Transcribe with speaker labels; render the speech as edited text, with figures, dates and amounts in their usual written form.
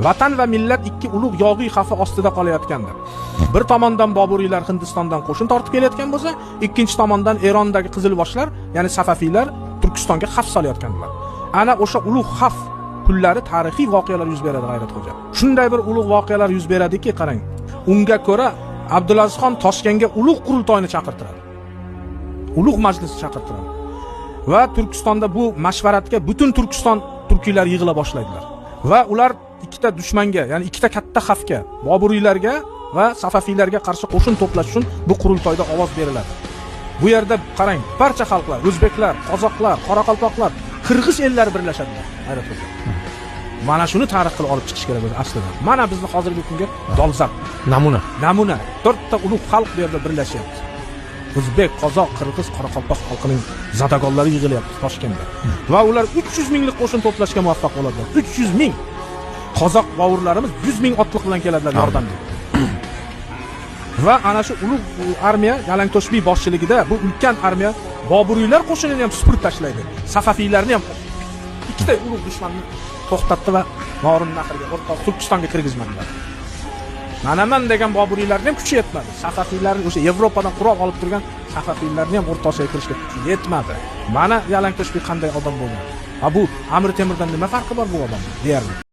Speaker 1: Vatan va millat ikki ulug' yog'iy xavfi ostida qolayotgandi. Bir tomondan Boburiylar Hindistondan qo'shin tortib kelayotgan bo'lsa, ikkinchi tomondan Erondagi qizilboshlar, ya'ni Safafiylar Turkistonga xavf solayotganlar. Ana o'sha ulug' xavf kunlari tarixiy voqealar yuz beradi G'ayratxo'ja. Shunday bir ulug' voqealar yuz beradiki, qarang. Unga ko'ra Abdulazizxon Toshkentga ulug' qurultoyni chaqirtiradi. Ulug' majlis chaqirtiradi. Va Turkistonda bu mashvaratga butun Turkiston turkiylar yig'ila boshlaydilar. Va ular ikkita dushmanga, ya'ni ikkita katta xavfga, Boburiylarga va Safafiylarga qarshi qo'shin to'plash uchun bu qurultoyda ovoz beriladi. Bu yerda qarang, barcha xalqlar, o'zbeklar, qozoqlar, qoraqalpoqlar, qirg'iz ellari birlashadilar. Mana shuni tarix qilib olib chiqish kerak o'zi aslida. Mana bizni hozirgi kunga dolzarb namuna 4 ta ulug' xalq bu yerda birlashyapti. O'zbek, qozoq, qirg'iz, qoraqalpoq xalqining zadagonlari yig'ilyapti Toshkentda. Va ular 300 minglik qo'shin to'plashga muvaffaq bo'ladilar. 300 ming. Qozoq bovurlarimiz 100 ming otliq bilan keladilar yordamga. Va ana shu ulug' armiya Yalangto'shbek boshchiligida bu ulkan armiya Boburiylar qo'shinini ham supurib tashlaydi. Safafiylarni ham ikkita ulug' dushmanni to'xtatdi va Morin nahriga, o'rtoq Turkistonga kirgizmadilar. Manaman degan Boburiylarni ham kuchi yetmadi. Safafiylarni o'sha Yevropadan qurol olib turgan Safafiylarni ham O'rta Osiyoga kirishga kuchi yetmadi. Mana Yalangto'shbek qanday odam bo'lgan. Ha bu Amir Temurdan nima farqi bor bu odamning deyarli.